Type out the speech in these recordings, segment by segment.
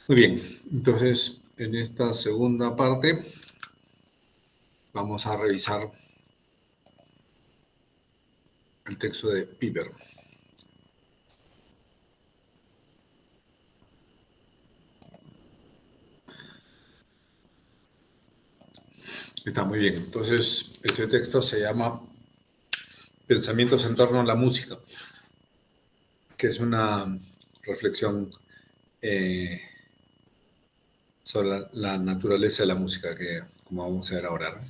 Muy bien, entonces en esta segunda parte vamos a revisar el texto de Piper. Está muy bien, entonces este texto se llama Pensamientos en torno a la música, que es una reflexión eh, sobre la naturaleza de la música, que como vamos a ver ahora, ¿no?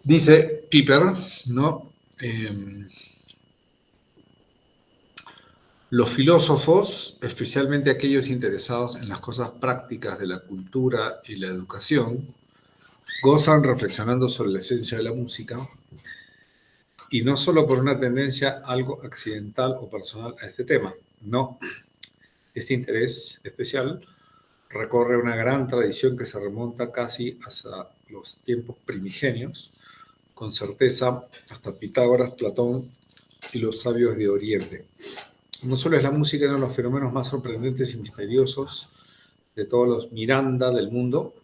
Dice Piper, ¿no? Los filósofos, especialmente aquellos interesados en las cosas prácticas de la cultura y la educación, gozan reflexionando sobre la esencia de la música y no solo por una tendencia algo accidental o personal a este tema. No, este interés especial recorre una gran tradición que se remonta casi hasta los tiempos primigenios, con certeza hasta Pitágoras, Platón y los sabios de Oriente. No solo es la música uno de los fenómenos más sorprendentes y misteriosos de todos los Miranda del mundo.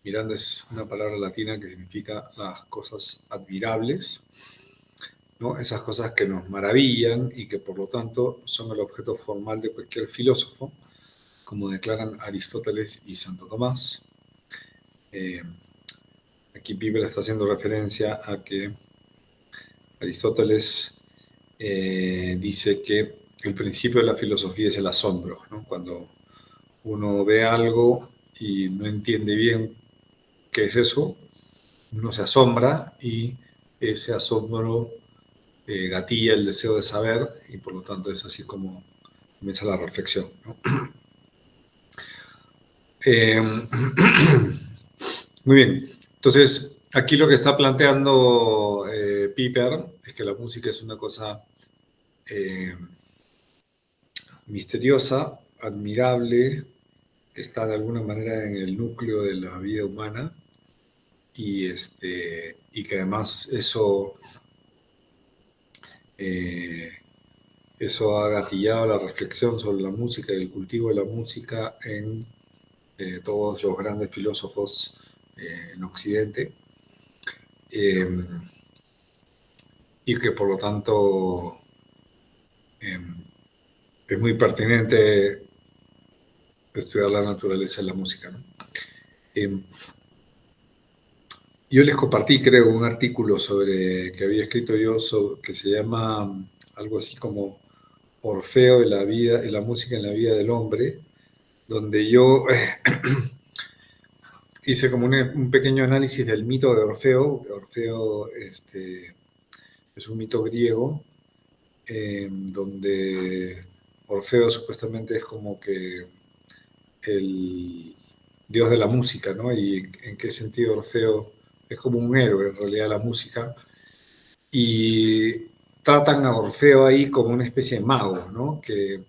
Miranda es una palabra latina que significa las cosas admirables, ¿no? Esas cosas que nos maravillan y que por lo tanto son el objeto formal de cualquier filósofo, como declaran Aristóteles y Santo Tomás. Eh, Aquí Piper está haciendo referencia a que Aristóteles dice que el principio de la filosofía es el asombro, ¿no? Cuando uno ve algo y no entiende bien qué es eso, uno se asombra y ese asombro gatilla el deseo de saber y por lo tanto es así como comienza la reflexión, ¿no? Eh, Muy bien, entonces aquí lo que está planteando Piper es que la música es una cosa eh, misteriosa, admirable, que está de alguna manera en el núcleo de la vida humana y que además eh, eso ha gatillado la reflexión sobre la música y el cultivo de la música en todos los grandes filósofos en Occidente, eh, y que por lo tanto eh, es muy pertinente estudiar la naturaleza de la música, ¿no? Eh, yo les compartí, creo, un artículo sobre que había escrito yo que se llama algo así como Orfeo y la vida y la música en la vida del hombre, donde yo hice como un pequeño análisis del mito de Orfeo. Orfeo es un mito griego donde Orfeo supuestamente es como que el dios de la música, ¿no? Y en qué sentido Orfeo es como un héroe en realidad la música. Y tratan a Orfeo ahí como una especie de mago, ¿no? Que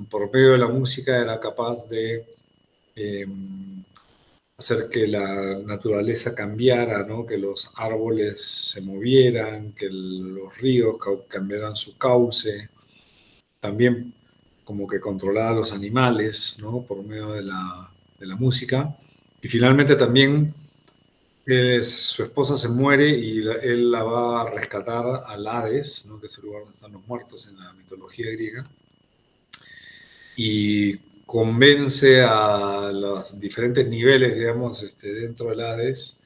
por medio de la música era capaz de eh, hacer que la naturaleza cambiara, ¿no? Que los árboles se movieran, que los ríos cambiaran su cauce, también como que controlaba a los animales, ¿no? Por medio de la música. Y finalmente también su esposa se muere y él la va a rescatar al Hades, ¿no? Que es el lugar donde están los muertos en la mitología griega, y convence a los diferentes niveles, digamos, dentro del Hades,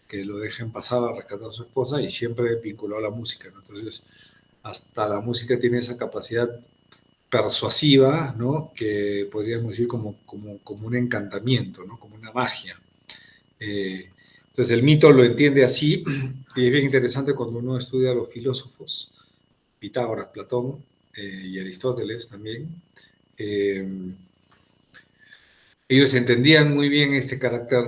que lo dejen pasar a rescatar a su esposa y siempre vinculado a la música, ¿no? Entonces, hasta la música tiene esa capacidad persuasiva, ¿no? Que podríamos decir como un encantamiento, ¿no? Como una magia. Entonces el mito lo entiende así y es bien interesante cuando uno estudia a los filósofos, Pitágoras, Platón y Aristóteles también. Eh, Ellos entendían muy bien este carácter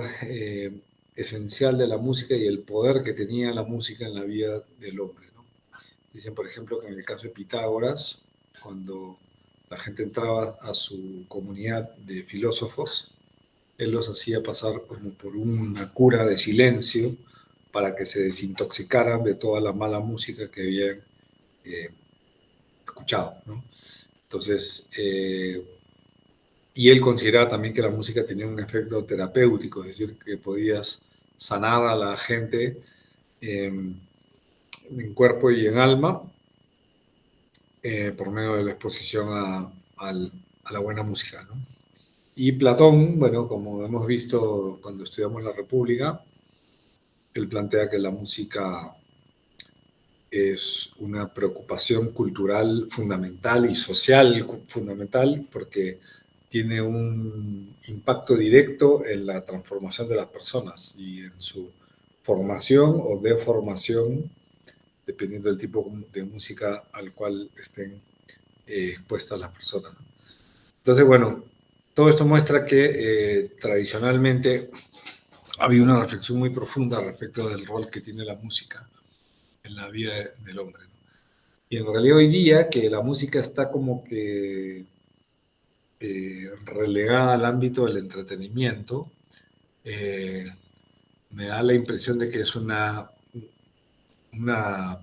esencial de la música y el poder que tenía la música en la vida del hombre, ¿no? Dicen, por ejemplo, que en el caso de Pitágoras, cuando la gente entraba a su comunidad de filósofos, él los hacía pasar como por una cura de silencio para que se desintoxicaran de toda la mala música que habían eh, escuchado, ¿no? Entonces, Y él consideraba también que la música tenía un efecto terapéutico, es decir, que podías sanar a la gente en cuerpo y en alma por medio de la exposición a la buena música, ¿no? Y Platón, bueno, como hemos visto cuando estudiamos la República, él plantea que la música es una preocupación cultural fundamental y social fundamental porque tiene un impacto directo en la transformación de las personas y en su formación o deformación, dependiendo del tipo de música al cual estén expuestas las personas. Entonces, bueno, todo esto muestra que tradicionalmente había una reflexión muy profunda respecto del rol que tiene la música en la vida del hombre, ¿no? Y en realidad hoy día que la música está como que relegada al ámbito del entretenimiento, eh, me da la impresión de que es una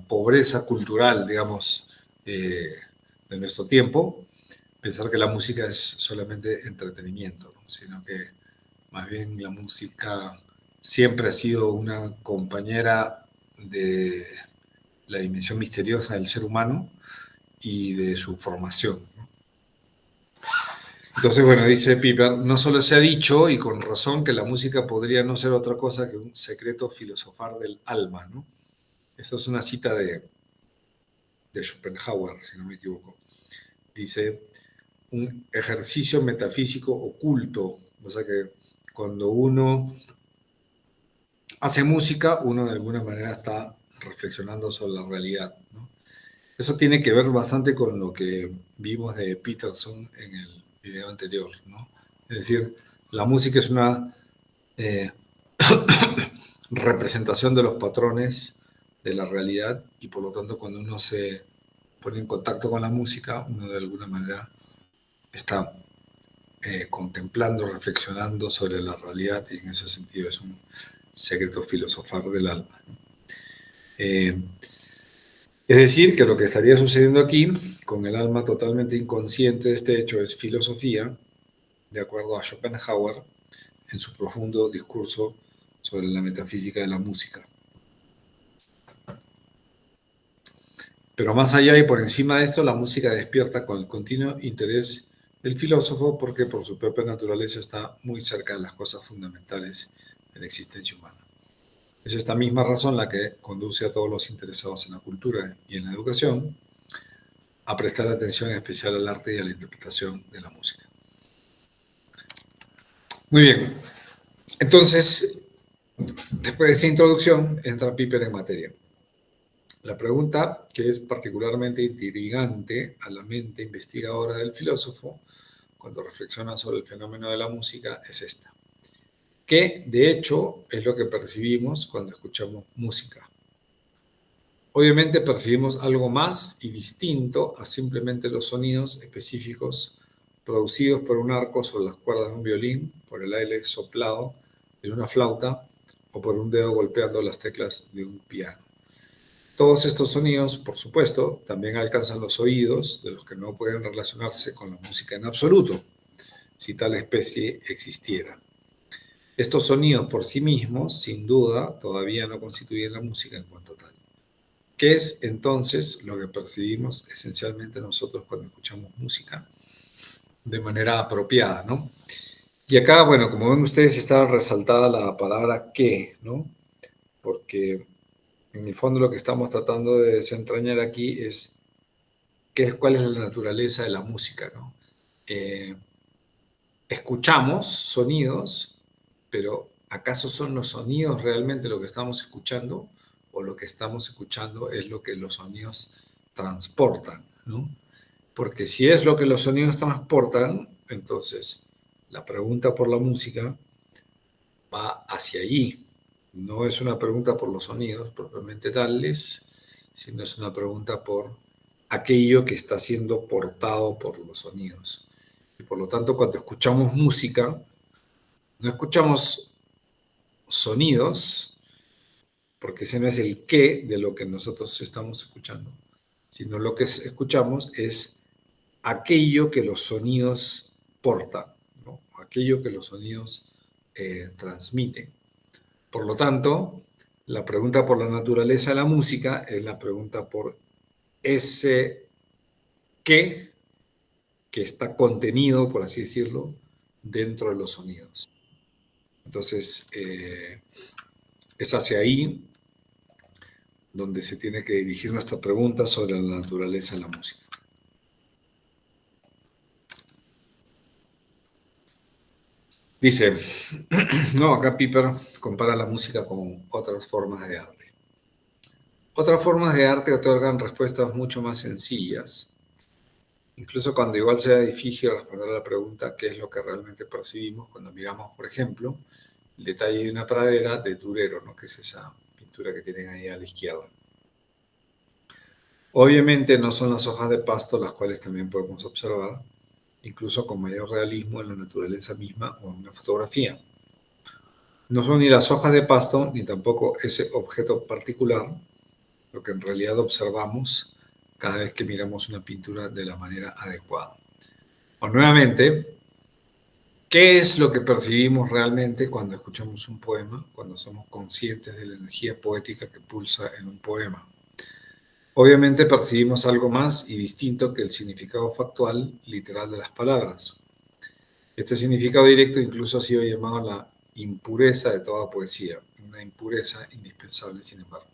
pobreza cultural, digamos, de nuestro tiempo, pensar que la música es solamente entretenimiento, ¿no? Sino que más bien la música siempre ha sido una compañera de la dimensión misteriosa del ser humano y de su formación, ¿no? Entonces, bueno, dice Piper, no solo se ha dicho, y con razón, que la música podría no ser otra cosa que un secreto filosofar del alma, ¿no? Esto es una cita de Schopenhauer, si no me equivoco. Dice, un ejercicio metafísico oculto, o sea que cuando uno hace música, uno de alguna manera está reflexionando sobre la realidad, ¿no? Eso tiene que ver bastante con lo que vimos de Peterson en el video anterior, ¿no? Es decir, la música es una eh, representación de los patrones de la realidad y por lo tanto cuando uno se pone en contacto con la música, uno de alguna manera está contemplando, reflexionando sobre la realidad y en ese sentido es un secreto filosofar del alma. Es decir, que lo que estaría sucediendo aquí, con el alma totalmente inconsciente de este hecho, es filosofía, de acuerdo a Schopenhauer, en su profundo discurso sobre la metafísica de la música. Pero más allá y por encima de esto, la música despierta con el continuo interés del filósofo porque por su propia naturaleza está muy cerca de las cosas fundamentales de la existencia humana. Es esta misma razón la que conduce a todos los interesados en la cultura y en la educación a prestar atención especial al arte y a la interpretación de la música. Muy bien, entonces, después de esta introducción, entra Piper en materia. La pregunta, que es particularmente intrigante a la mente investigadora del filósofo, cuando reflexiona sobre el fenómeno de la música, es esta. ¿Qué, de hecho, es lo que percibimos cuando escuchamos música? Obviamente percibimos algo más y distinto a simplemente los sonidos específicos producidos por un arco sobre las cuerdas de un violín, por el aire soplado de una flauta o por un dedo golpeando las teclas de un piano. Todos estos sonidos, por supuesto, también alcanzan los oídos de los que no pueden relacionarse con la música en absoluto, si tal especie existiera. Estos sonidos por sí mismos, sin duda, todavía no constituyen la música en cuanto tal. ¿Qué es entonces lo que percibimos esencialmente nosotros cuando escuchamos música de manera apropiada, ¿no? Y acá, bueno, como ven ustedes, está resaltada la palabra qué, ¿no? Porque en el fondo lo que estamos tratando de desentrañar aquí es cuál es la naturaleza de la música, ¿no? Escuchamos sonidos, pero ¿acaso son los sonidos realmente lo que estamos escuchando? ¿O lo que estamos escuchando es lo que los sonidos transportan, ¿no? Porque si es lo que los sonidos transportan, entonces la pregunta por la música va hacia allí. No es una pregunta por los sonidos propiamente tales, sino es una pregunta por aquello que está siendo portado por los sonidos. Y por lo tanto, cuando escuchamos música, no escuchamos sonidos, porque ese no es el qué de lo que nosotros estamos escuchando, sino lo que escuchamos es aquello que los sonidos portan. aquello que los sonidos transmiten. Por lo tanto, la pregunta por la naturaleza de la música es la pregunta por ese qué que está contenido, por así decirlo, dentro de los sonidos. Entonces, es hacia ahí donde se tiene que dirigir nuestra pregunta sobre la naturaleza de la música. Dice, no, acá Piper compara la música con otras formas de arte. Otras formas de arte otorgan respuestas mucho más sencillas, incluso cuando igual sea difícil responder a la pregunta qué es lo que realmente percibimos cuando miramos, por ejemplo, el detalle de una pradera de Durero, ¿no? Que es esa pintura que tienen ahí a la izquierda. Obviamente no son las hojas de pasto las cuales también podemos observar, incluso con mayor realismo en la naturaleza misma o en una fotografía. No son ni las hojas de pasto ni tampoco ese objeto particular lo que en realidad observamos cada vez que miramos una pintura de la manera adecuada. O nuevamente, ¿qué es lo que percibimos realmente cuando escuchamos un poema, cuando somos conscientes de la energía poética que pulsa en un poema? Obviamente percibimos algo más y distinto que el significado factual literal de las palabras. Este significado directo incluso ha sido llamado la impureza de toda poesía, una impureza indispensable, sin embargo.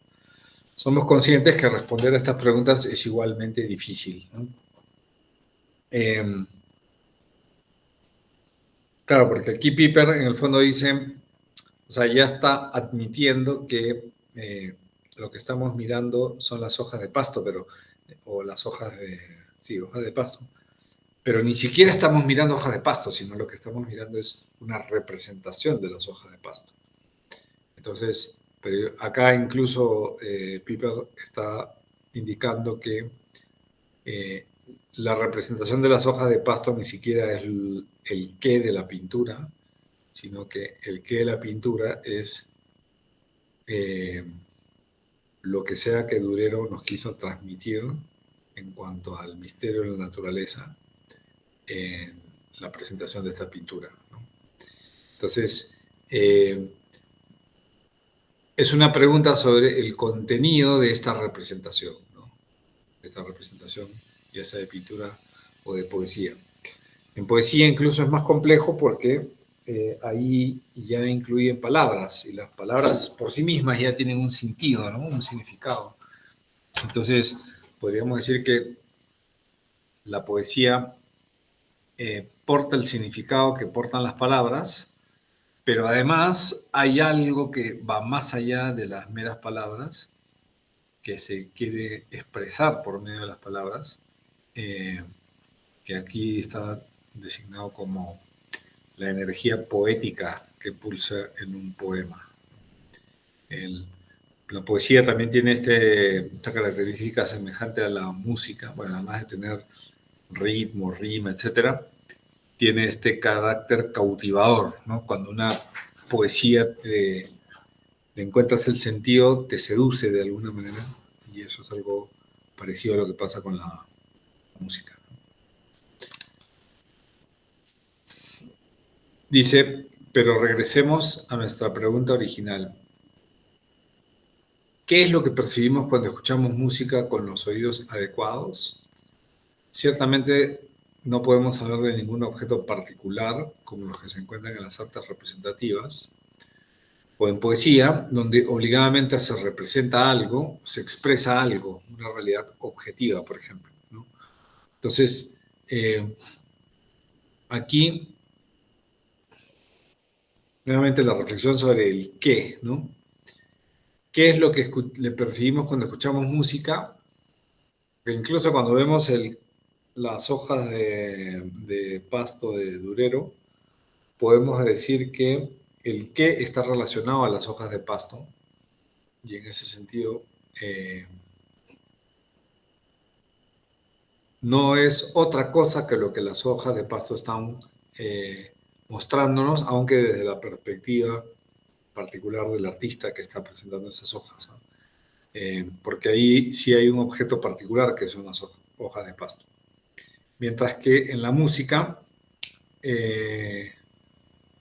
Somos conscientes que responder a estas preguntas es igualmente difícil, ¿no? Claro, porque aquí Piper en el fondo dice, o sea, ya está admitiendo que lo que estamos mirando son las hojas de pasto, o las hojas hojas de pasto, pero ni siquiera estamos mirando hojas de pasto, sino lo que estamos mirando es una representación de las hojas de pasto. Entonces, pero acá incluso Piper está indicando que la representación de las hojas de pasto ni siquiera es el qué de la pintura, sino que el qué de la pintura es lo que sea que Durero nos quiso transmitir en cuanto al misterio de la naturaleza en la presentación de esta pintura, ¿no? Entonces, es una pregunta sobre el contenido de esta representación, ¿no? De esta representación, ya sea de pintura o de poesía. En poesía incluso es más complejo porque ahí ya incluyen palabras y las palabras por sí mismas ya tienen un sentido, ¿no? Un significado. Entonces, podríamos decir que la poesía porta el significado que portan las palabras, pero además hay algo que va más allá de las meras palabras, que se quiere expresar por medio de las palabras, que aquí está designado como la energía poética que pulsa en un poema. La poesía también tiene esta característica semejante a la música, bueno, además de tener ritmo, rima, etcétera, tiene este carácter cautivador, ¿no? Cuando una poesía le encuentras el sentido, te seduce de alguna manera, y eso es algo parecido a lo que pasa con la música. Dice, pero regresemos a nuestra pregunta original. ¿Qué es lo que percibimos cuando escuchamos música con los oídos adecuados? Ciertamente no podemos hablar de ningún objeto particular, como los que se encuentran en las artes representativas, o en poesía, donde obligadamente se representa algo, se expresa algo, una realidad objetiva, por ejemplo, ¿no? Entonces, aquí, nuevamente la reflexión sobre el qué, ¿no? ¿Qué es lo que le percibimos cuando escuchamos música? Que incluso cuando vemos las hojas de pasto de Durero, podemos decir que el qué está relacionado a las hojas de pasto, y en ese sentido no es otra cosa que lo que las hojas de pasto están mostrándonos, aunque desde la perspectiva particular del artista que está presentando esas hojas, ¿no? Porque ahí sí hay un objeto particular que son las hojas de pasto. Mientras que en la música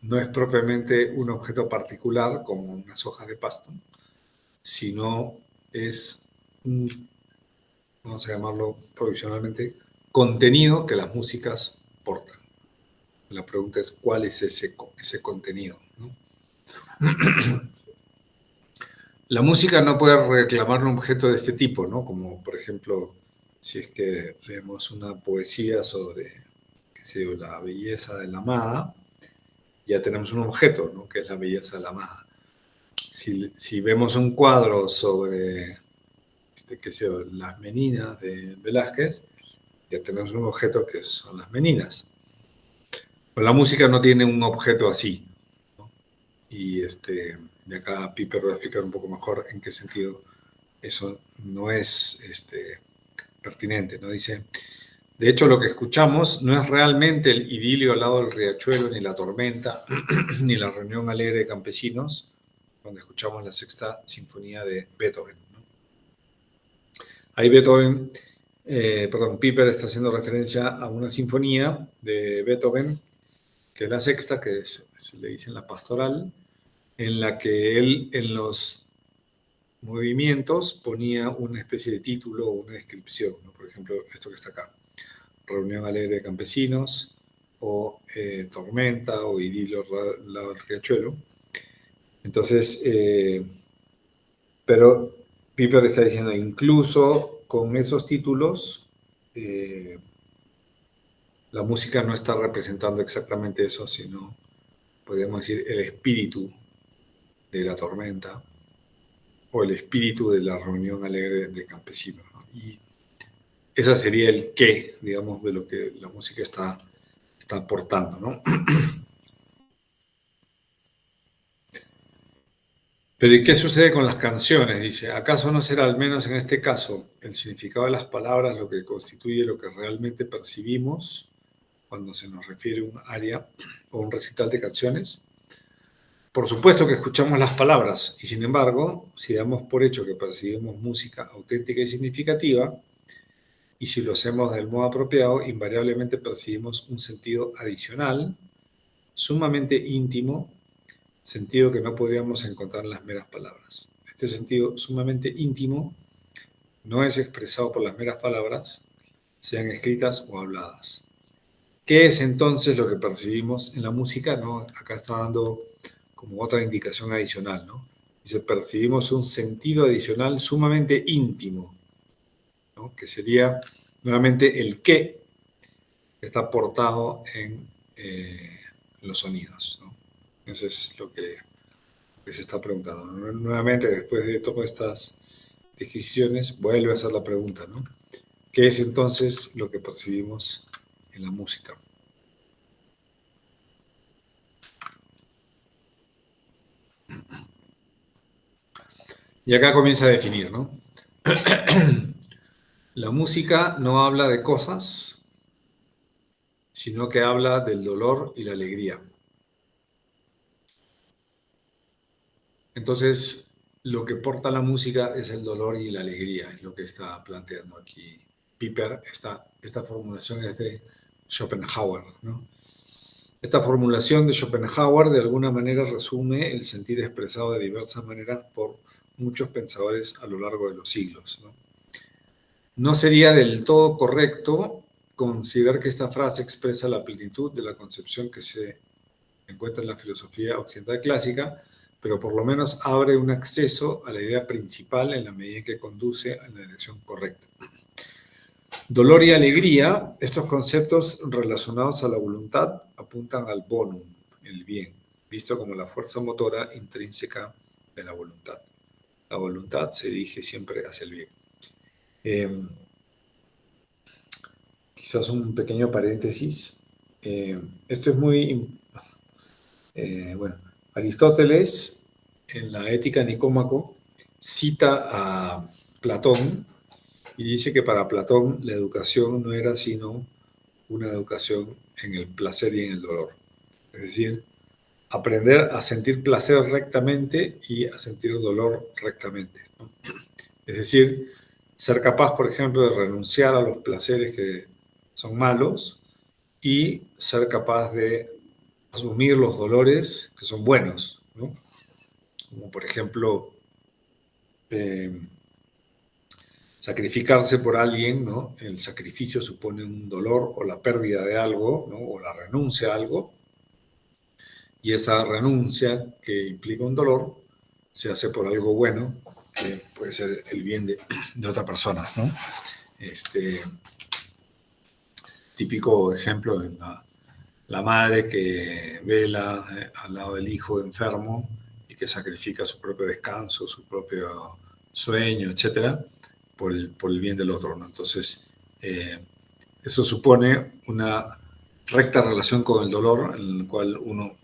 no es propiamente un objeto particular como unas hojas de pasto, sino es un, vamos a llamarlo provisionalmente, contenido que las músicas portan. La pregunta es, ¿cuál es ese contenido, ¿no? La música no puede reclamar un objeto de este tipo, ¿no? Como, por ejemplo, si es que leemos una poesía sobre, qué sé yo, la belleza de la amada, ya tenemos un objeto, ¿no? Que es la belleza de la amada. Si vemos un cuadro sobre, qué sé yo, las meninas de Velázquez, ya tenemos un objeto que son las meninas. Pero la música no tiene un objeto así, ¿no? Y de acá Piper va a explicar un poco mejor en qué sentido eso no es pertinente, ¿no? Dice, de hecho lo que escuchamos no es realmente el idilio al lado del riachuelo, ni la tormenta, ni la reunión alegre de campesinos, cuando escuchamos la sexta sinfonía de Beethoven, ¿no? Ahí Beethoven, Piper está haciendo referencia a una sinfonía de Beethoven, que es la sexta, que se le dice en la pastoral, en la que él en los movimientos ponía una especie de título o una descripción, ¿no? Por ejemplo, esto que está acá, Reunión Alegre de Campesinos, o Tormenta, o Idilio al lado del riachuelo. Entonces, pero Piper está diciendo, incluso con esos títulos, la música no está representando exactamente eso, sino, podríamos decir, el espíritu de la tormenta o el espíritu de la reunión alegre de campesinos, ¿no? Y ese sería el qué, digamos, de lo que la música está aportando, ¿no? Pero ¿y qué sucede con las canciones? Dice, ¿acaso no será al menos en este caso el significado de las palabras lo que constituye lo que realmente percibimos cuando se nos refiere a un aria o un recital de canciones? Por supuesto que escuchamos las palabras y sin embargo, si damos por hecho que percibimos música auténtica y significativa, y si lo hacemos del modo apropiado, invariablemente percibimos un sentido adicional, sumamente íntimo, sentido que no podríamos encontrar en las meras palabras. Este sentido sumamente íntimo no es expresado por las meras palabras, sean escritas o habladas. ¿Qué es entonces lo que percibimos en la música? ¿No? Acá está dando como otra indicación adicional, ¿no? Dice, percibimos un sentido adicional sumamente íntimo, ¿no? Que sería nuevamente el qué está aportado en los sonidos, ¿no? Eso es lo que se está preguntando. Nuevamente, después de todas estas decisiones, vuelve a hacer la pregunta, ¿no? ¿Qué es entonces lo que percibimos en la música? Y acá comienza a definir, ¿no? La música no habla de cosas, sino que habla del dolor y la alegría. Entonces, lo que porta la música es el dolor y la alegría, es lo que está planteando aquí Piper. Esta formulación es de Schopenhauer, ¿no? Esta formulación de Schopenhauer de alguna manera resume el sentir expresado de diversas maneras por muchos pensadores a lo largo de los siglos, ¿no? No sería del todo correcto considerar que esta frase expresa la plenitud de la concepción que se encuentra en la filosofía occidental clásica, pero por lo menos abre un acceso a la idea principal en la medida en que conduce a la dirección correcta. Dolor y alegría, estos conceptos relacionados a la voluntad apuntan al bonum, el bien, visto como la fuerza motora intrínseca de la voluntad. La voluntad se dirige siempre hacia el bien. Quizás un pequeño paréntesis. Esto es muy... bueno, Aristóteles, en la Ética Nicómaco, cita a Platón y dice que para Platón la educación no era sino una educación en el placer y en el dolor. Es decir, aprender a sentir placer rectamente y a sentir dolor rectamente, ¿no? Es decir, ser capaz, por ejemplo, de renunciar a los placeres que son malos y ser capaz de asumir los dolores que son buenos, ¿no? Como por ejemplo, sacrificarse por alguien, ¿no? El sacrificio supone un dolor o la pérdida de algo, ¿no? O la renuncia a algo, y esa renuncia que implica un dolor se hace por algo bueno, que puede ser el bien de otra persona, ¿no? Típico ejemplo de la madre que vela al lado del hijo enfermo y que sacrifica su propio descanso, su propio sueño, etcétera, por el bien del otro, ¿no? Entonces, eso supone una recta relación con el dolor, en el cual uno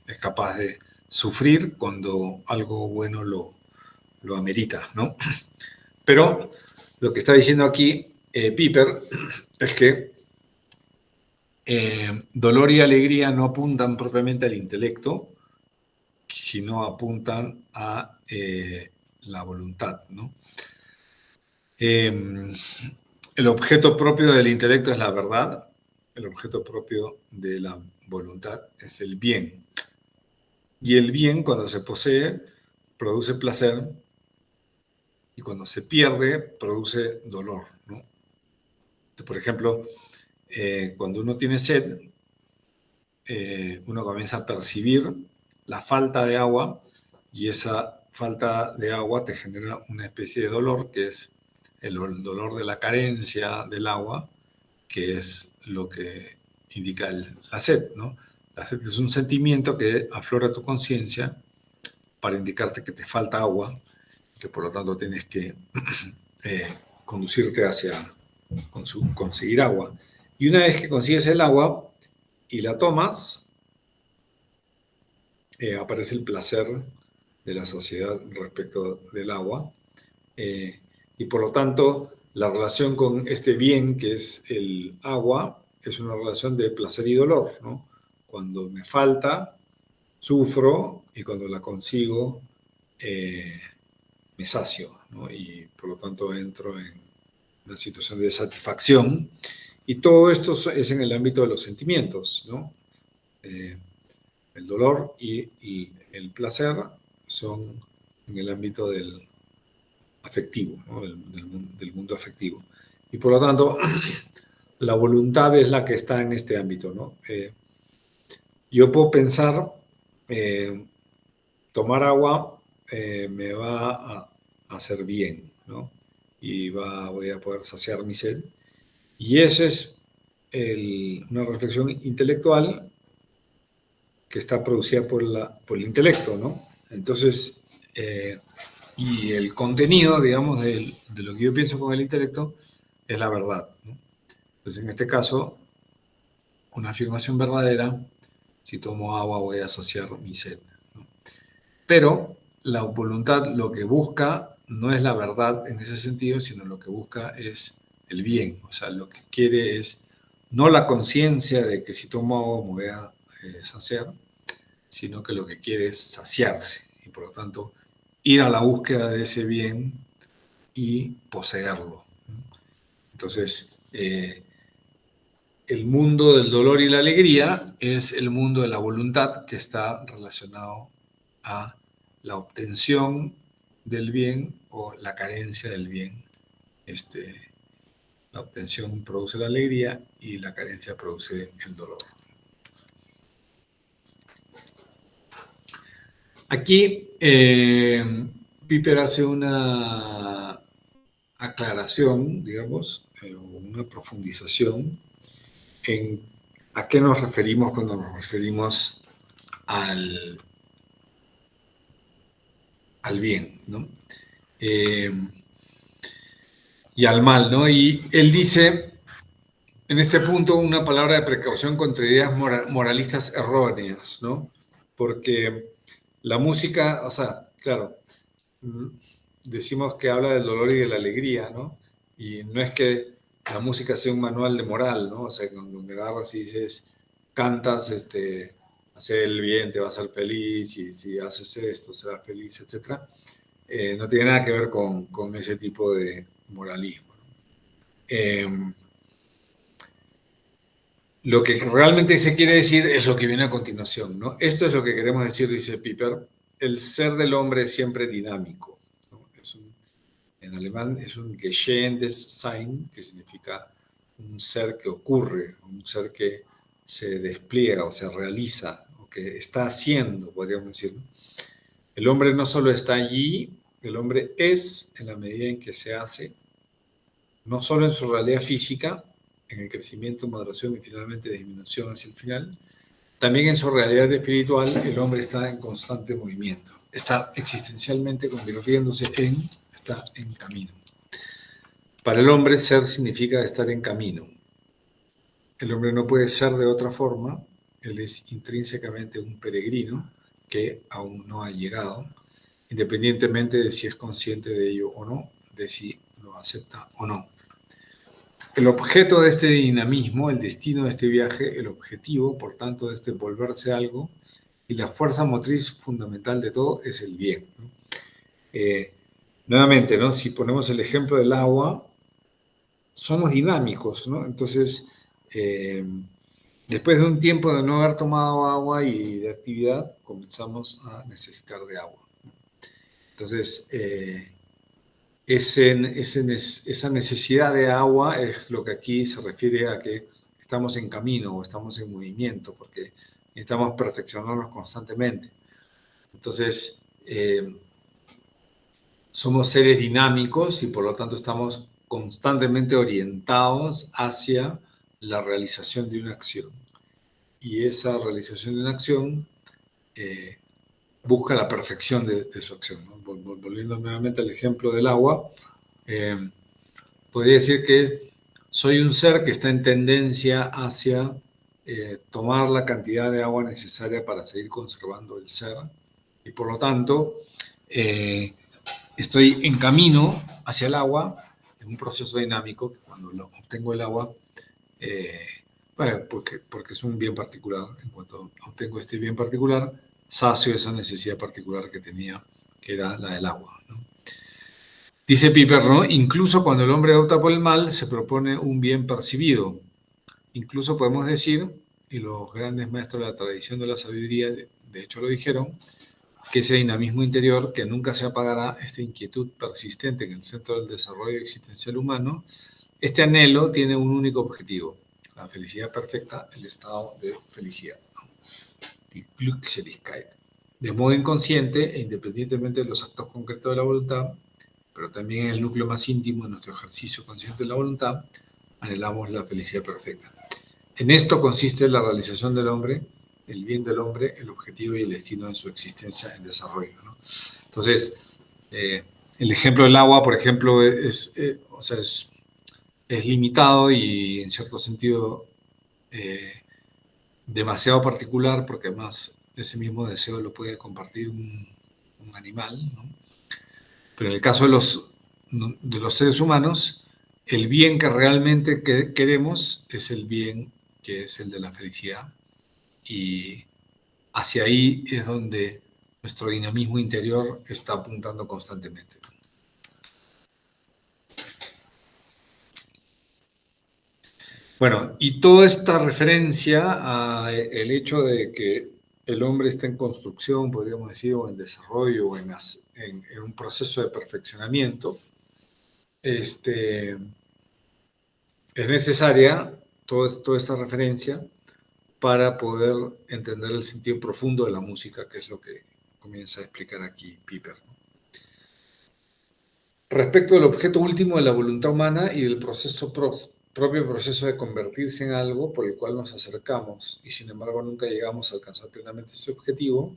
es capaz de sufrir cuando algo bueno lo amerita, ¿no? Pero lo que está diciendo aquí Piper es que dolor y alegría no apuntan propiamente al intelecto, sino apuntan a la voluntad, ¿no? El objeto propio del intelecto es la verdad, el objeto propio de la voluntad es el bien. Y el bien, cuando se posee, produce placer, y cuando se pierde, produce dolor, ¿no? Entonces, por ejemplo, cuando uno tiene sed, uno comienza a percibir la falta de agua, y esa falta de agua te genera una especie de dolor, que es el dolor de la carencia del agua, que es lo que indica la sed, ¿no? La sed es un sentimiento que aflora tu conciencia para indicarte que te falta agua, que por lo tanto tienes que conducirte hacia conseguir agua. Y una vez que consigues el agua y la tomas, aparece el placer de la saciedad respecto del agua. Y por lo tanto, la relación con este bien que es el agua es una relación de placer y dolor, ¿no? Cuando me falta, sufro, y cuando la consigo, me sacio, ¿no? Y por lo tanto entro en una situación de satisfacción. Y todo esto es en el ámbito de los sentimientos, ¿no? El dolor y el placer son en el ámbito del afectivo, ¿no? del mundo afectivo. Y por lo tanto, la voluntad es la que está en este ámbito, ¿no? Yo puedo pensar, tomar agua me va a hacer bien, ¿no? Y voy a poder saciar mi sed. Y esa es una reflexión intelectual que está producida por el intelecto, ¿no? Entonces, y el contenido, digamos, de lo que yo pienso con el intelecto es la verdad, ¿no? Entonces, en este caso, una afirmación verdadera: si tomo agua voy a saciar mi sed, ¿no? Pero la voluntad lo que busca no es la verdad en ese sentido, sino lo que busca es el bien. O sea, lo que quiere es no la conciencia de que si tomo agua me voy a saciar, sino que lo que quiere es saciarse, y por lo tanto ir a la búsqueda de ese bien y poseerlo. Entonces, el mundo del dolor y la alegría es el mundo de la voluntad, que está relacionado a la obtención del bien o la carencia del bien. La obtención produce la alegría y la carencia produce el dolor. Aquí Piper hace una aclaración, digamos, una profundización en a qué nos referimos cuando nos referimos al bien, ¿no? Y al mal, ¿no? Y él dice en este punto una palabra de precaución contra ideas moralistas erróneas, ¿no? Porque la música, o sea, claro, decimos que habla del dolor y de la alegría, ¿no? Y no es que la música sea un manual de moral, ¿no? O sea, donde agarras y dices, cantas, hacer el bien, te vas a ser feliz, y si haces esto, serás feliz, etc. No tiene nada que ver con ese tipo de moralismo, ¿no? Lo que realmente se quiere decir es lo que viene a continuación, ¿no? Esto es lo que queremos decir, dice Piper. El ser del hombre es siempre dinámico, ¿no? En alemán es un geschehendes Sein, que significa un ser que ocurre, un ser que se despliega o se realiza, o que está haciendo, podríamos decir, ¿no? El hombre no solo está allí, el hombre es en la medida en que se hace, no solo en su realidad física, en el crecimiento, maduración y finalmente disminución hacia el final, también en su realidad espiritual el hombre está en constante movimiento, está existencialmente convirtiéndose está en camino. Para el hombre ser significa estar en camino. El hombre no puede ser de otra forma, él es intrínsecamente un peregrino que aún no ha llegado, independientemente de si es consciente de ello o no, de si lo acepta o no. El objeto de este dinamismo, el destino de este viaje, el objetivo, por tanto, de este volverse algo, y la fuerza motriz fundamental de todo es el bien, ¿no? Nuevamente, ¿no? Si ponemos el ejemplo del agua, somos dinámicos, ¿no? Entonces, después de un tiempo de no haber tomado agua y de actividad, comenzamos a necesitar de agua. Entonces, esa necesidad de agua es lo que aquí se refiere a que estamos en camino o estamos en movimiento, porque necesitamos perfeccionarnos constantemente. Entonces, somos seres dinámicos y por lo tanto estamos constantemente orientados hacia la realización de una acción. Y esa realización de una acción busca la perfección de su acción, ¿no? Volviendo nuevamente al ejemplo del agua, podría decir que soy un ser que está en tendencia hacia tomar la cantidad de agua necesaria para seguir conservando el ser y por lo tanto estoy en camino hacia el agua en un proceso dinámico que cuando obtengo el agua bueno, porque es un bien particular, en cuanto obtengo este bien particular sacio esa necesidad particular que tenía, que era la del agua, ¿no? Dice Piper, ¿no? Incluso cuando el hombre opta por el mal, se propone un bien percibido. Incluso podemos decir, y los grandes maestros de la tradición de la sabiduría, de hecho lo dijeron, que ese dinamismo interior que nunca se apagará, esta inquietud persistente en el centro del desarrollo existencial humano, este anhelo tiene un único objetivo, la felicidad perfecta, el estado de felicidad, ¿no? Die Glückseligkeit. De modo inconsciente e independientemente de los actos concretos de la voluntad, pero también en el núcleo más íntimo de nuestro ejercicio consciente de la voluntad, anhelamos la felicidad perfecta. En esto consiste la realización del hombre, el bien del hombre, el objetivo y el destino de su existencia en desarrollo, ¿no? Entonces, el ejemplo del agua, por ejemplo, es limitado y en cierto sentido demasiado particular, porque además ese mismo deseo lo puede compartir un animal, ¿no? Pero en el caso de los seres humanos, el bien que realmente queremos es el bien que es el de la felicidad. Y hacia ahí es donde nuestro dinamismo interior está apuntando constantemente. Bueno, y toda esta referencia al hecho de que el hombre está en construcción, podríamos decir, o en desarrollo, o en un proceso de perfeccionamiento, es necesaria toda esta referencia para poder entender el sentido profundo de la música, que es lo que comienza a explicar aquí Piper. Respecto del objeto último de la voluntad humana y del propio proceso de convertirse en algo por el cual nos acercamos y sin embargo nunca llegamos a alcanzar plenamente ese objetivo,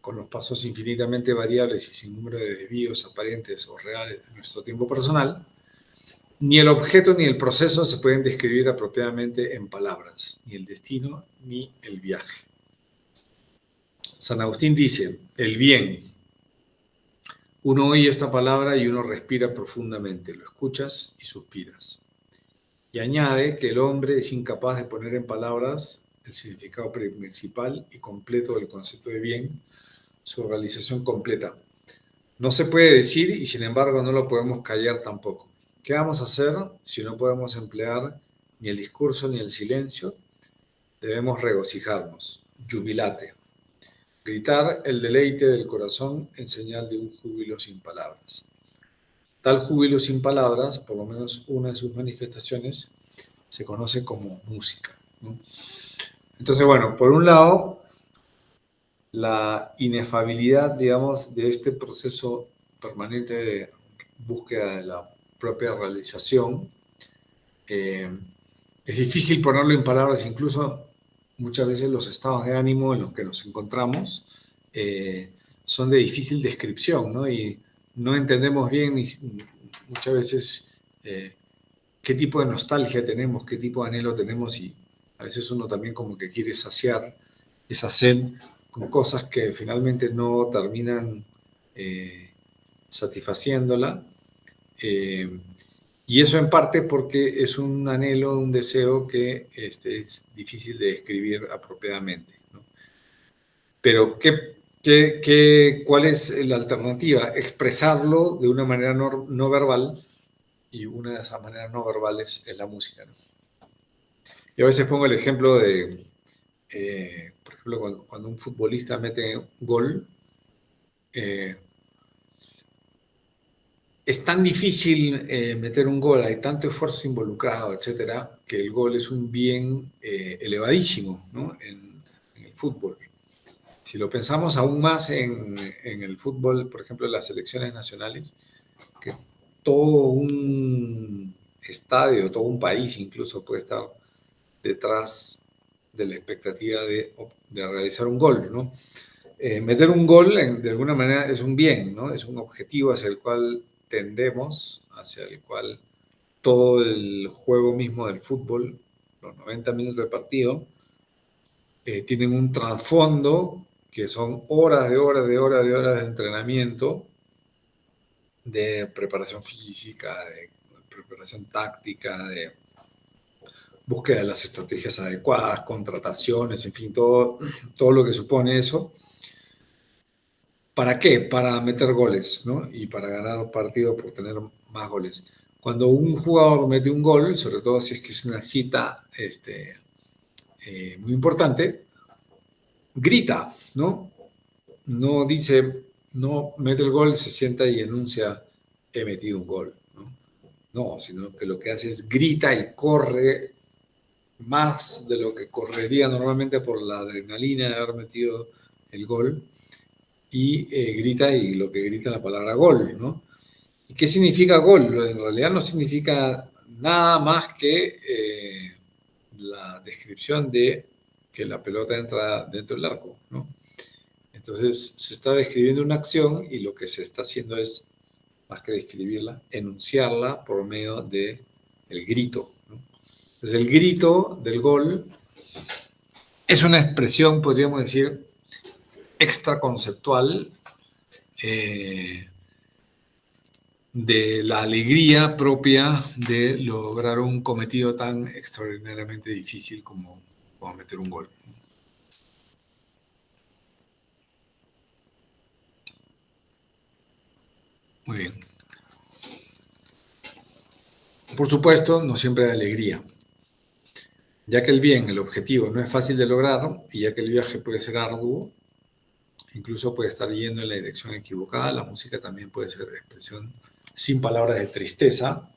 con los pasos infinitamente variables y sin número de desvíos aparentes o reales de nuestro tiempo personal, ni el objeto ni el proceso se pueden describir apropiadamente en palabras, ni el destino ni el viaje. San Agustín dice, el bien. Uno oye esta palabra y uno respira profundamente, lo escuchas y suspiras. Y añade que el hombre es incapaz de poner en palabras el significado principal y completo del concepto de bien, su realización completa. No se puede decir y sin embargo no lo podemos callar tampoco. ¿Qué vamos a hacer si no podemos emplear ni el discurso ni el silencio? debemos regocijarnos. Jubilate. Gritar el deleite del corazón en señal de un júbilo sin palabras. Tal júbilo sin palabras, por lo menos una de sus manifestaciones, se conoce como música, ¿no? Entonces, bueno, por un lado, la inefabilidad, digamos, de este proceso permanente de búsqueda de la propia realización. Es difícil ponerlo en palabras, incluso muchas veces los estados de ánimo en los que nos encontramos son de difícil descripción, ¿no? Y no entendemos bien muchas veces qué tipo de nostalgia tenemos, qué tipo de anhelo tenemos, y a veces uno también como que quiere saciar esa sed con cosas que finalmente no terminan satisfaciéndola. Y eso en parte porque es un anhelo, un deseo que es difícil de describir apropiadamente, ¿no? Pero ¿cuál es la alternativa? Expresarlo de una manera no verbal, y una de esas maneras no verbales es la música, ¿no? Yo a veces pongo el ejemplo de, por ejemplo, cuando un futbolista mete gol, es tan difícil meter un gol, hay tanto esfuerzo involucrado, etcétera, que el gol es un bien elevadísimo, ¿no? En el fútbol. Si lo pensamos aún más en el fútbol, por ejemplo, en las selecciones nacionales, que todo un estadio, todo un país incluso puede estar detrás de la expectativa de realizar un gol, ¿no? Meter un gol, de alguna manera, es un bien, ¿no? Es un objetivo hacia el cual tendemos, hacia el cual todo el juego mismo del fútbol, los 90 minutos de partido, tienen un trasfondo que son horas de horas de horas de horas de entrenamiento, de preparación física, de preparación táctica, de búsqueda de las estrategias adecuadas, contrataciones, en fin, todo lo que supone eso. ¿Para qué? Para meter goles, ¿no? Y para ganar partidos por tener más goles. Cuando un jugador mete un gol, sobre todo si es que es una cita muy importante, grita, ¿no? No dice, no mete el gol, se sienta y enuncia, he metido un gol, ¿no? No, sino que lo que hace es grita y corre más de lo que correría normalmente por la adrenalina de haber metido el gol, y grita, y lo que grita es la palabra gol, ¿no? ¿Y qué significa gol? En realidad no significa nada más que la descripción de que la pelota entra dentro del arco, ¿no? Entonces se está describiendo una acción, y lo que se está haciendo es, más que describirla, enunciarla por medio del grito, ¿no? Entonces el grito del gol es una expresión, podríamos decir, extraconceptual de la alegría propia de lograr un cometido tan extraordinariamente difícil como meter un gol. Muy bien. Por supuesto, no siempre hay alegría, ya que el bien, el objetivo, no es fácil de lograr, y ya que el viaje puede ser arduo, incluso puede estar yendo en la dirección equivocada. La música también puede ser expresión sin palabras de tristeza,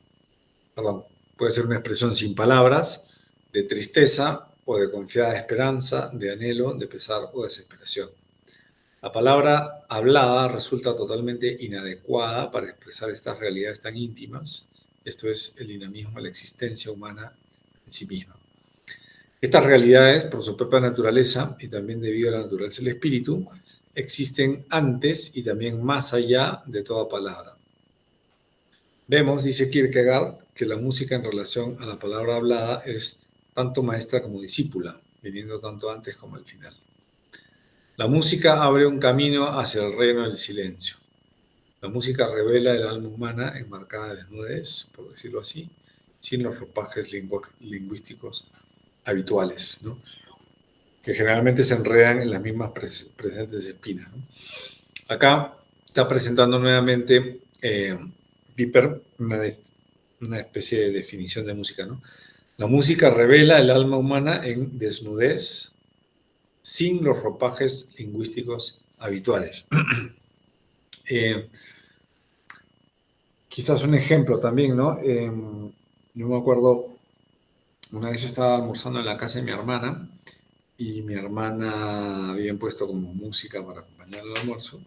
perdón, puede ser una expresión sin palabras de tristeza o de confiada esperanza, de anhelo, de pesar o desesperación. La palabra hablada resulta totalmente inadecuada para expresar estas realidades tan íntimas. Esto es el dinamismo de la existencia humana en sí misma. Estas realidades, por su propia naturaleza y también debido a la naturaleza del espíritu, existen antes y también más allá de toda palabra. Vemos, dice Kierkegaard, que la música en relación a la palabra hablada es tanto maestra como discípula, viniendo tanto antes como al final. La música abre un camino hacia el reino del silencio. La música revela el alma humana enmarcada de desnudez, por decirlo así, sin los ropajes lingüísticos habituales, ¿no? Que generalmente se enredan en las mismas presentes espinas, ¿no? Acá está presentando nuevamente Piper una especie de definición de música, ¿no? La música revela el alma humana en desnudez, sin los ropajes lingüísticos habituales. Eh, Quizás un ejemplo también, ¿no? Yo me acuerdo, una vez estaba almorzando en la casa de mi hermana y mi hermana había puesto como música para acompañar el almuerzo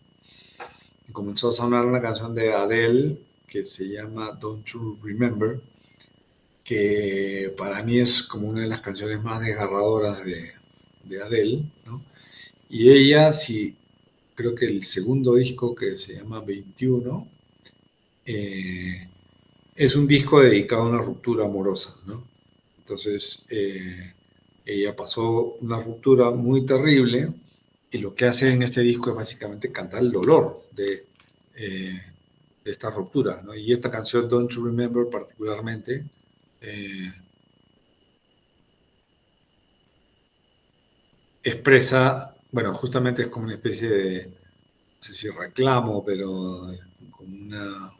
y comenzó a sonar una canción de Adele que se llama Don't You Remember, que para mí es como una de las canciones más desgarradoras de Adele, ¿no? Y ella, sí, creo que el segundo disco que se llama 21, eh, es un disco dedicado a una ruptura amorosa, ¿no? Entonces, ella pasó una ruptura muy terrible y lo que hace en este disco es básicamente cantar el dolor de esta ruptura, ¿no? Y esta canción, Don't You Remember, particularmente, eh, expresa, bueno, justamente es como una especie de, no sé si reclamo, pero como una,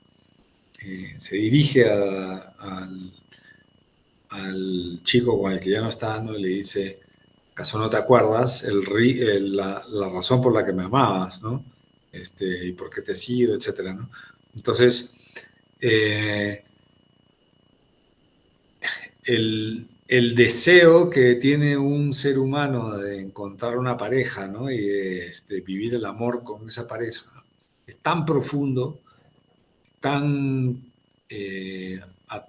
se dirige al chico con el que ya no está, ¿no? Y le dice, ¿acaso no te acuerdas la razón por la que me amabas, ¿no? Y por qué te he sido, etcétera, ¿no? Entonces, eh, el deseo que tiene un ser humano de encontrar una pareja, ¿no? Y de vivir el amor con esa pareja es tan profundo, tan, eh, a-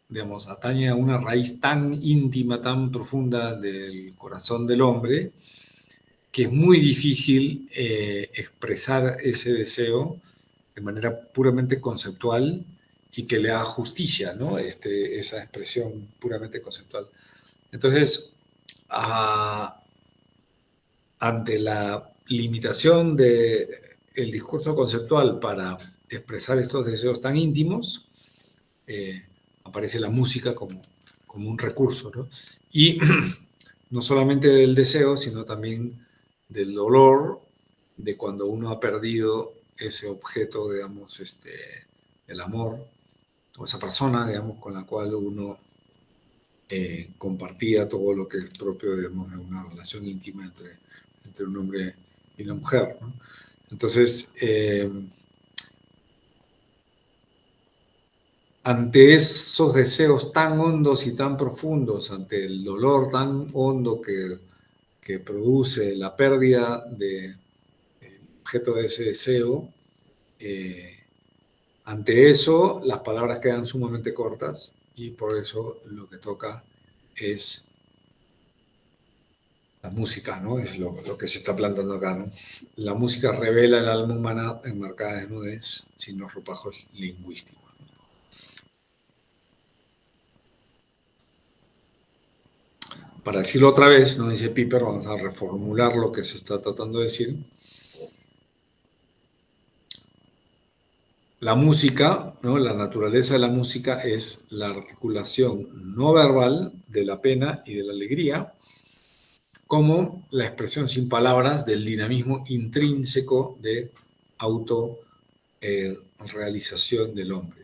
digamos, atañe a una raíz tan íntima, tan profunda del corazón del hombre, que es muy difícil expresar ese deseo de manera puramente conceptual y que le haga justicia, ¿no? Esa expresión puramente conceptual. Entonces, a- ante la limitación del discurso conceptual para expresar estos deseos tan íntimos, eh, aparece la música como un recurso, ¿no? Y no solamente del deseo, sino también del dolor de cuando uno ha perdido ese objeto, digamos, el amor, o esa persona, digamos, con la cual uno compartía todo lo que es propio, digamos, de una relación íntima entre un hombre y una mujer, ¿no? Entonces, ante esos deseos tan hondos y tan profundos, ante el dolor tan hondo que produce la pérdida del objeto de ese deseo, eh, ante eso las palabras quedan sumamente cortas y por eso lo que toca es la música, ¿no? Es lo que se está plantando acá, ¿no? La música revela el alma humana enmarcada de desnudez, sin los ropajos lingüísticos. Para decirlo otra vez, no dice Piper, vamos a reformular lo que se está tratando de decir. La música, ¿no? La naturaleza de la música es la articulación no verbal de la pena y de la alegría, como la expresión sin palabras del dinamismo intrínseco de autorrealización del hombre.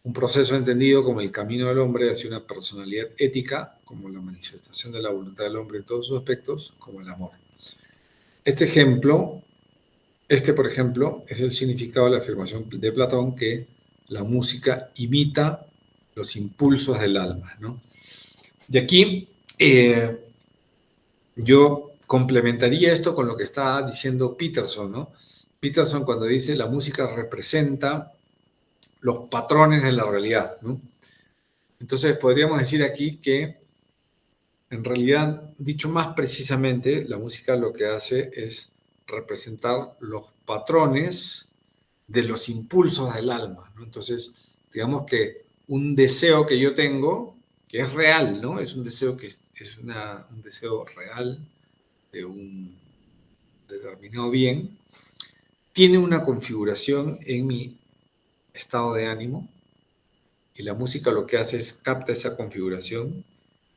Un proceso entendido como el camino del hombre hacia una personalidad ética, como la manifestación de la voluntad del hombre en todos sus aspectos, como el amor. Este ejemplo, por ejemplo, es el significado de la afirmación de Platón que la música imita los impulsos del alma, ¿no? Y aquí yo complementaría esto con lo que está diciendo Peterson, ¿no? Peterson cuando dice la música representa los patrones de la realidad, ¿no? Entonces podríamos decir aquí que en realidad, dicho más precisamente, la música lo que hace es representar los patrones de los impulsos del alma, ¿no? Entonces, digamos que un deseo que yo tengo, que es real, ¿no? Es un deseo que es un deseo real de un determinado bien, tiene una configuración en mi estado de ánimo y la música lo que hace es capta esa configuración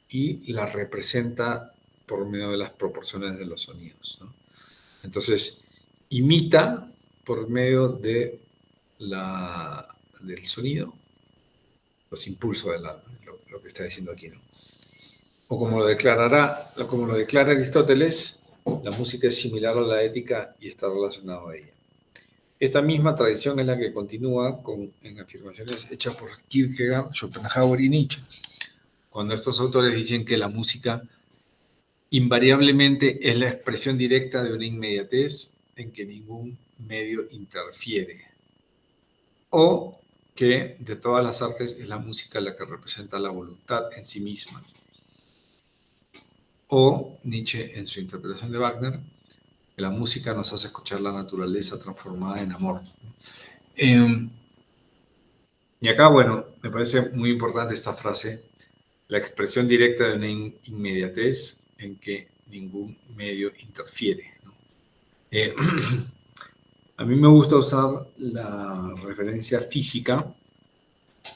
y la representa por medio de las proporciones de los sonidos, ¿no? Entonces, imita por medio del sonido los impulsos del alma, lo que está diciendo aquí, ¿no? O como lo declara Aristóteles, la música es similar a la ética y está relacionada a ella. Esta misma tradición es la que continúa en afirmaciones hechas por Kierkegaard, Schopenhauer y Nietzsche, cuando estos autores dicen que la música invariablemente es la expresión directa de una inmediatez en que ningún medio interfiere, o que de todas las artes es la música la que representa la voluntad en sí misma. O Nietzsche, en su interpretación de Wagner, que la música nos hace escuchar la naturaleza transformada en amor. Y acá, bueno, me parece muy importante esta frase, la expresión directa de una inmediatez en que ningún medio interfiere, ¿no? A mí me gusta usar la referencia física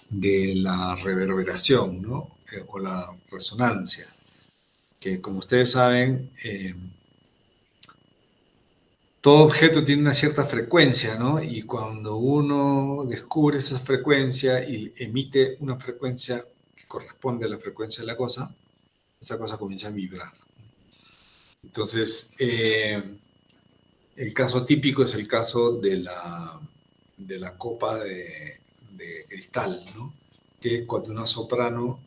de la reverberación, ¿no? O la resonancia, que como ustedes saben, todo objeto tiene una cierta frecuencia, ¿no? Y cuando uno descubre esa frecuencia y emite una frecuencia que corresponde a la frecuencia de la cosa, esa cosa comienza a vibrar. Entonces, el caso típico es el caso de la copa de cristal, ¿no? Que cuando una soprano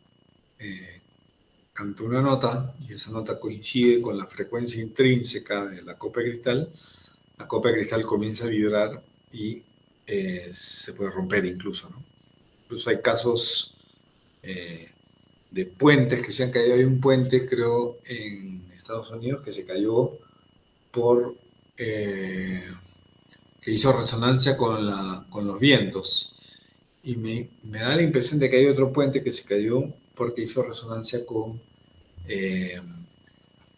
canta una nota y esa nota coincide con la frecuencia intrínseca de la copa de cristal, la copa de cristal comienza a vibrar y se puede romper incluso, ¿no? Incluso hay casos de puentes que se han caído. Hay un puente, creo, en Estados Unidos que se cayó por que hizo resonancia con los vientos. Y me da la impresión de que hay otro puente que se cayó porque hizo resonancia con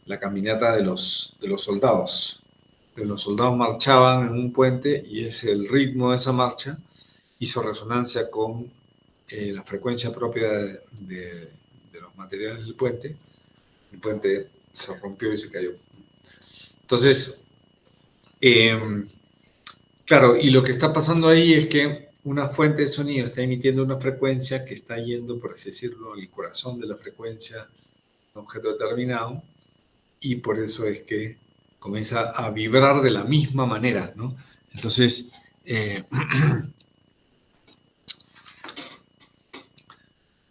la caminata de los soldados. Los soldados marchaban en un puente y es el ritmo de esa marcha hizo resonancia con la frecuencia propia de los materiales del puente. El puente se rompió y se cayó. Entonces, claro, y lo que está pasando ahí es que una fuente de sonido está emitiendo una frecuencia que está yendo, por así decirlo, al corazón de la frecuencia de un objeto determinado, y por eso es que comienza a vibrar de la misma manera, ¿no? Entonces,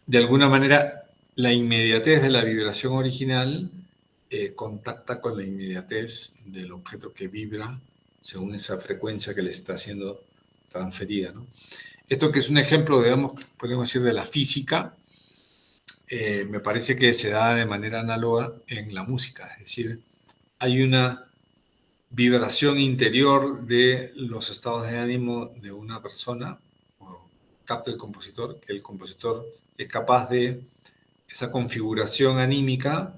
de alguna manera, la inmediatez de la vibración original contacta con la inmediatez del objeto que vibra según esa frecuencia que le está siendo transferida, ¿no? Esto, que es un ejemplo, digamos, podemos decir, de la física, me parece que se da de manera análoga en la música. Es decir, hay una vibración interior de los estados de ánimo de una persona, o capta el compositor, que el compositor es capaz de esa configuración anímica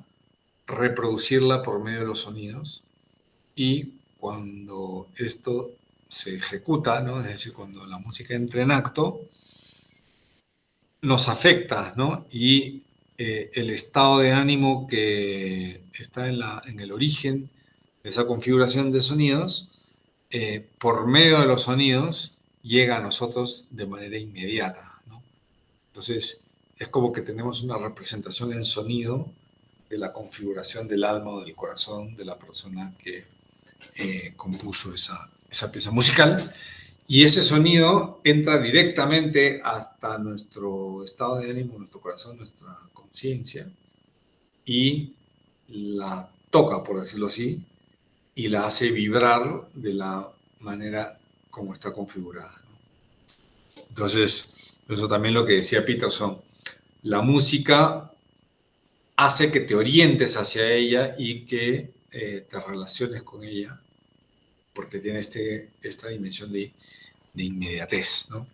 reproducirla por medio de los sonidos, y cuando esto se ejecuta, ¿no? Es decir, cuando la música entra en acto, nos afecta, ¿no? Y el estado de ánimo que está en el origen de esa configuración de sonidos, por medio de los sonidos, llega a nosotros de manera inmediata, ¿no? Entonces, es como que tenemos una representación en sonido de la configuración del alma o del corazón de la persona que compuso esa pieza musical, y ese sonido entra directamente hasta nuestro estado de ánimo, nuestro corazón, nuestra conciencia, y la toca, por decirlo así, y la hace vibrar de la manera como está configurada. Entonces, eso también lo que decía Peterson, la música hace que te orientes hacia ella y que te relaciones con ella, porque tiene esta dimensión de inmediatez, ¿no?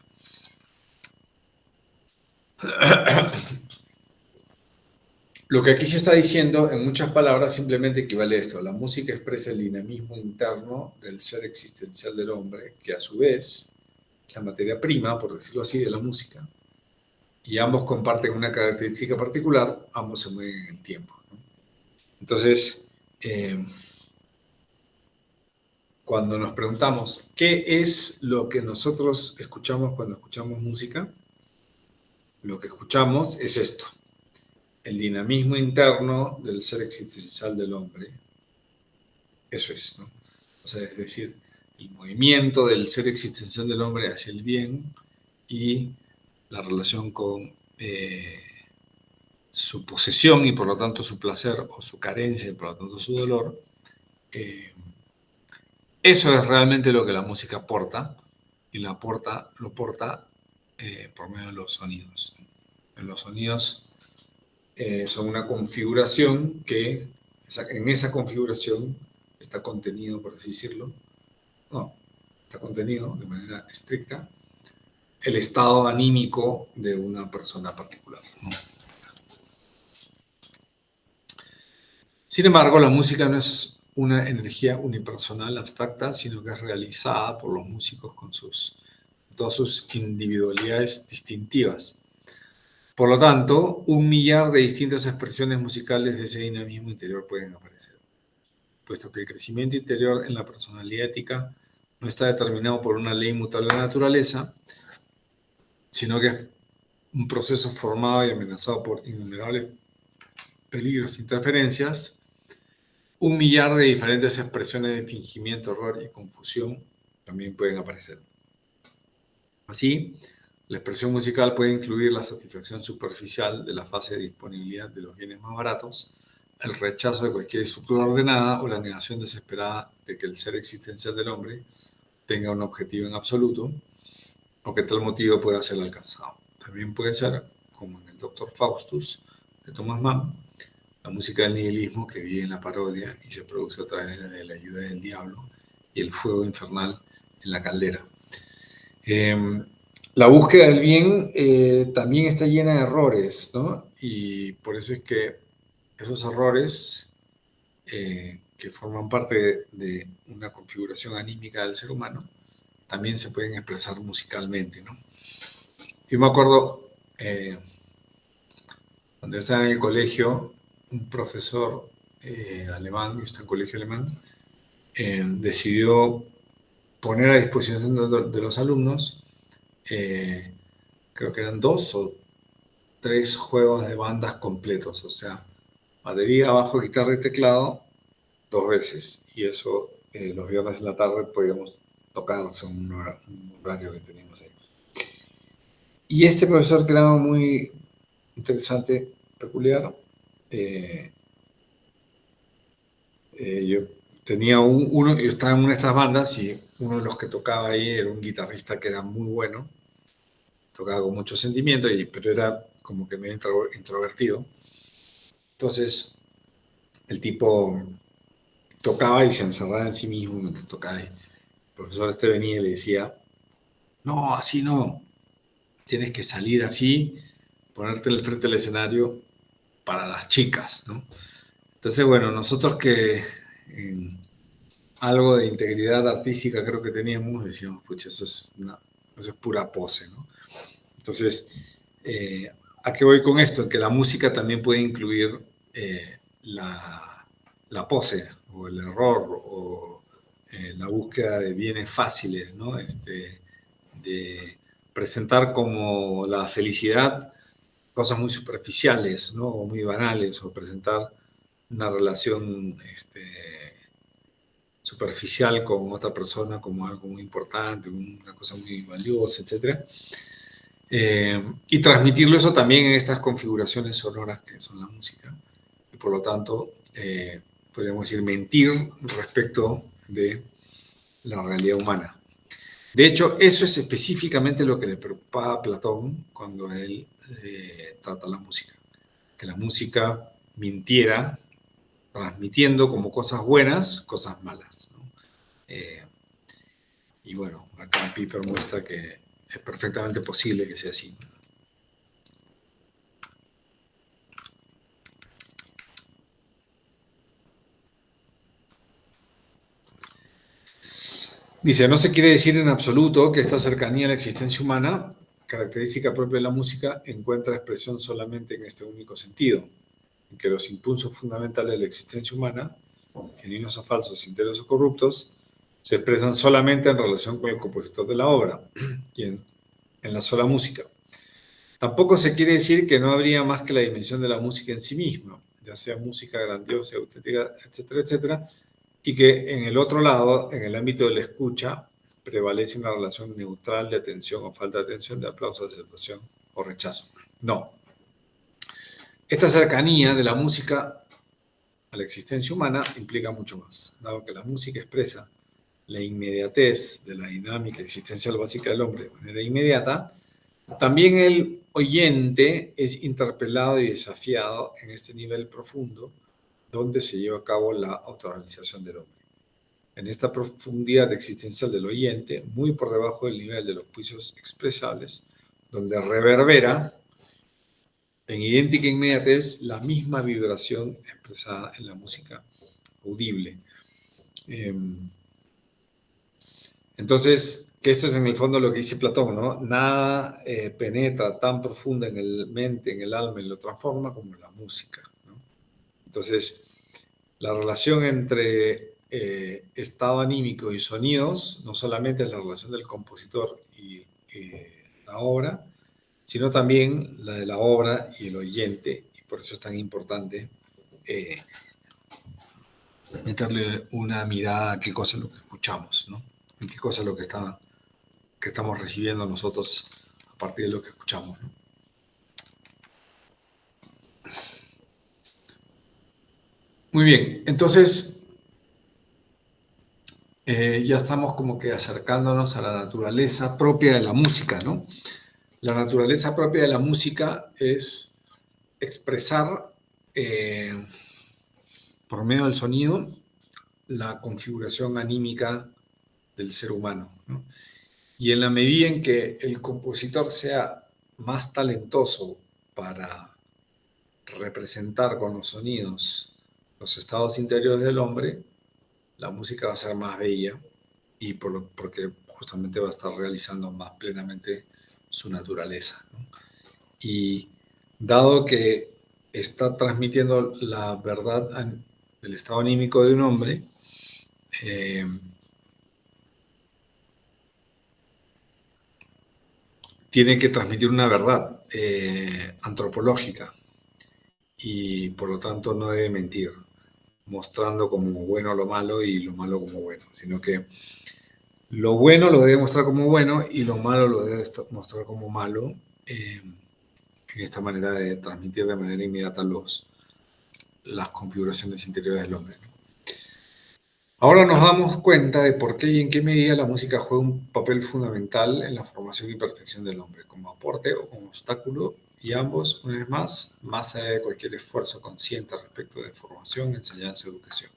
Lo que aquí se está diciendo, en muchas palabras, simplemente equivale a esto. La música expresa el dinamismo interno del ser existencial del hombre, que a su vez es la materia prima, por decirlo así, de la música, y ambos comparten una característica particular, ambos se mueven en el tiempo, ¿no? Entonces, cuando nos preguntamos qué es lo que nosotros escuchamos cuando escuchamos música, lo que escuchamos es esto. el dinamismo interno del ser existencial del hombre. Eso es, ¿no? O sea, es decir, el movimiento del ser existencial del hombre hacia el bien y la relación con su posesión y por lo tanto su placer, o su carencia y por lo tanto su dolor. Eso es realmente lo que la música aporta, y lo aporta por medio de los sonidos. Los sonidos son una configuración que, en esa configuración está contenido, por así decirlo, está contenido de manera estricta el estado anímico de una persona particular, ¿no? Sin embargo, la música no es una energía unipersonal abstracta, sino que es realizada por los músicos con todas sus individualidades distintivas. Por lo tanto, 1.000.000 de distintas expresiones musicales de ese dinamismo interior pueden aparecer, puesto que el crecimiento interior en la personalidad ética no está determinado por una ley inmutable de la naturaleza, sino que es un proceso formado y amenazado por innumerables peligros e interferencias. 1.000.000 de diferentes expresiones de fingimiento, error y confusión también pueden aparecer. Así, la expresión musical puede incluir la satisfacción superficial de la fase de disponibilidad de los bienes más baratos, el rechazo de cualquier estructura ordenada o la negación desesperada de que el ser existencial del hombre tenga un objetivo en absoluto o que tal motivo pueda ser alcanzado. También puede ser, como en el Dr. Faustus de Thomas Mann, la música del nihilismo que vive en la parodia y se produce a través de la ayuda del diablo y el fuego infernal en la caldera. La búsqueda del bien también está llena de errores, ¿no? Y por eso es que esos errores que forman parte de una configuración anímica del ser humano también se pueden expresar musicalmente, ¿no? Yo me acuerdo, cuando yo estaba en el colegio, un profesor alemán, yo estaba en colegio alemán, decidió poner a disposición de los alumnos, creo que eran 2 o 3 juegos de bandas completos, o sea, batería, bajo, guitarra y teclado 2 veces, y eso los viernes en la tarde podíamos tocar según un horario que teníamos ahí. Y este profesor, que era muy interesante, peculiar, yo tenía yo estaba en una de estas bandas y uno de los que tocaba ahí era un guitarrista que era muy bueno, tocaba con mucho sentimiento, pero era como que medio introvertido. Entonces, el tipo tocaba y se encerraba en sí mismo mientras tocaba. El profesor este venía y le decía, no, así no, tienes que salir así, ponerte en el frente del escenario para las chicas, ¿no? Entonces, bueno, nosotros que algo de integridad artística creo que teníamos, decíamos, pucha, eso es pura pose, ¿no? Entonces, ¿a qué voy con esto? En que la música también puede incluir la pose, o el error, o la búsqueda de bienes fáciles, ¿no? De presentar como la felicidad cosas muy superficiales, ¿no? O muy banales, o presentar una relación superficial con otra persona como algo muy importante, una cosa muy valiosa, etc. Y transmitirlo eso también en estas configuraciones sonoras que son la música. Y por lo tanto, podríamos decir, mentir respecto de la realidad humana. De hecho, eso es específicamente lo que le preocupaba a Platón cuando él trata la música. Que la música mintiera, transmitiendo como cosas buenas, cosas malas, ¿no? Y bueno, acá Piper muestra que es perfectamente posible que sea así. Dice, no se quiere decir en absoluto que esta cercanía a la existencia humana, característica propia de la música, encuentra expresión solamente en este único sentido, en que los impulsos fundamentales de la existencia humana, genuinos o falsos, sinceros o corruptos, se expresan solamente en relación con el compositor de la obra y en la sola música. Tampoco se quiere decir que no habría más que la dimensión de la música en sí misma, ya sea música grandiosa, auténtica, etcétera, etcétera, y que en el otro lado, en el ámbito de la escucha, prevalece una relación neutral de atención o falta de atención, de aplauso, aceptación o rechazo. No. Esta cercanía de la música a la existencia humana implica mucho más, dado que la música expresa la inmediatez de la dinámica existencial básica del hombre de manera inmediata. También el oyente es interpelado y desafiado en este nivel profundo donde se lleva a cabo la autorrealización del hombre. En esta profundidad existencial del oyente, muy por debajo del nivel de los juicios expresables, donde reverbera en idéntica inmediatez la misma vibración expresada en la música audible. Entonces, que esto es en el fondo lo que dice Platón, ¿no? Nada penetra tan profunda en el mente, en el alma y lo transforma como la música, ¿no? Entonces, la relación entre estado anímico y sonidos no solamente es la relación del compositor y la obra, sino también la de la obra y el oyente, y por eso es tan importante meterle una mirada a qué cosa es lo que escuchamos, ¿no? En qué cosa es lo que estamos recibiendo nosotros a partir de lo que escuchamos, ¿no? Muy bien, entonces ya estamos como que acercándonos a la naturaleza propia de la música, ¿no? La naturaleza propia de la música es expresar por medio del sonido la configuración anímica del ser humano, ¿no? Y en la medida en que el compositor sea más talentoso para representar con los sonidos los estados interiores del hombre, la música va a ser más bella y porque justamente va a estar realizando más plenamente su naturaleza, ¿no? Y dado que está transmitiendo la verdad del estado anímico de un hombre, tiene que transmitir una verdad antropológica y por lo tanto no debe mentir, mostrando como bueno lo malo y lo malo como bueno, sino que lo bueno lo debe mostrar como bueno y lo malo lo debe mostrar como malo, en esta manera de transmitir de manera inmediata las configuraciones interiores del hombre. Ahora nos damos cuenta de por qué y en qué medida la música juega un papel fundamental en la formación y perfección del hombre, como aporte o como obstáculo, y ambos, una vez más allá de cualquier esfuerzo consciente respecto de formación, enseñanza, educación.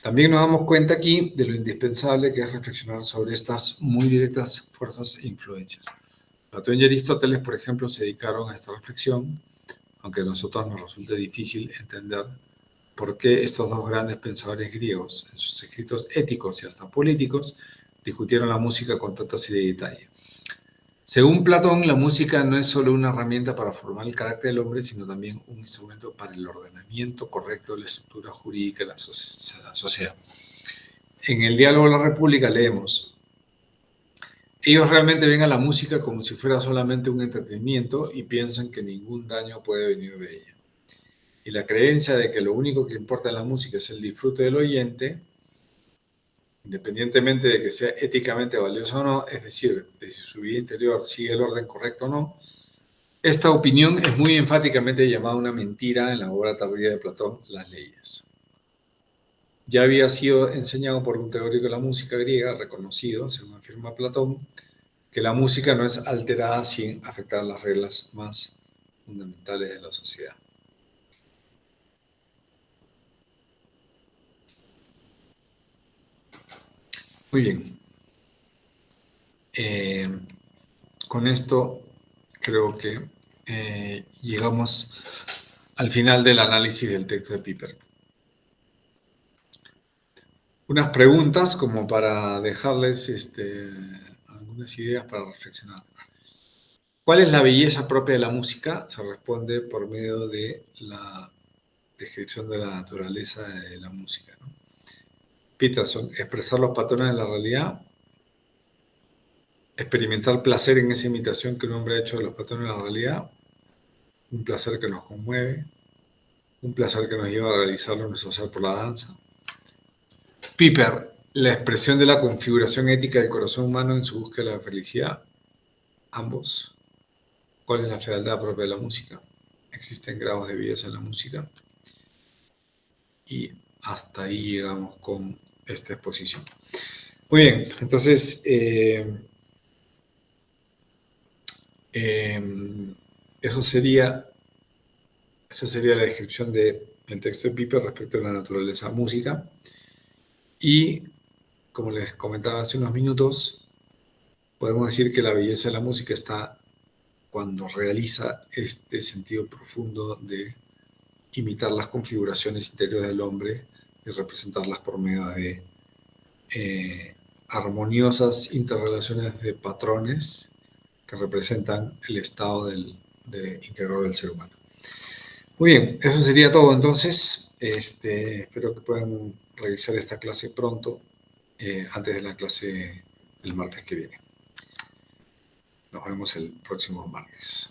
También nos damos cuenta aquí de lo indispensable que es reflexionar sobre estas muy directas fuerzas e influencias. Platón y Aristóteles, por ejemplo, se dedicaron a esta reflexión, aunque a nosotros nos resulte difícil entender por qué estos dos grandes pensadores griegos, en sus escritos éticos y hasta políticos, discutieron la música con tanta seriedad y detalle. Según Platón, la música no es solo una herramienta para formar el carácter del hombre, sino también un instrumento para el ordenamiento correcto de la estructura jurídica de la sociedad. En el Diálogo de la República leemos: ellos realmente ven a la música como si fuera solamente un entretenimiento y piensan que ningún daño puede venir de ella. Y la creencia de que lo único que importa en la música es el disfrute del oyente, independientemente de que sea éticamente valiosa o no, es decir, de si su vida interior sigue el orden correcto o no, esta opinión es muy enfáticamente llamada una mentira en la obra tardía de Platón, Las Leyes. Ya había sido enseñado por un teórico de la música griega, reconocido, según afirma Platón, que la música no es alterada sin afectar las reglas más fundamentales de la sociedad. Muy bien. Con esto creo que llegamos al final del análisis del texto de Piper. Unas preguntas como para dejarles algunas ideas para reflexionar. ¿Cuál es la belleza propia de la música? Se responde por medio de la descripción de la naturaleza de la música, ¿no? Peterson, expresar los patrones de la realidad. experimentar placer en esa imitación que un hombre ha hecho de los patrones de la realidad, un placer que nos conmueve, un placer que nos lleva a realizarlo en nuestro ser por la danza. Piper, la expresión de la configuración ética del corazón humano en su búsqueda de la felicidad. Ambos. ¿Cuál es la fealdad propia de la música? Existen grados de belleza en la música. Y hasta ahí llegamos con esta exposición. Muy bien, entonces esa sería la descripción del texto de Piper respecto a la naturaleza de la música. Y como les comentaba hace unos minutos, podemos decir que la belleza de la música está cuando realiza este sentido profundo de imitar las configuraciones interiores del hombre y representarlas por medio de armoniosas interrelaciones de patrones que representan el estado interior del ser humano. Muy bien, eso sería todo entonces. Espero que puedan revisar esta clase pronto, antes de la clase del martes que viene. Nos vemos el próximo martes.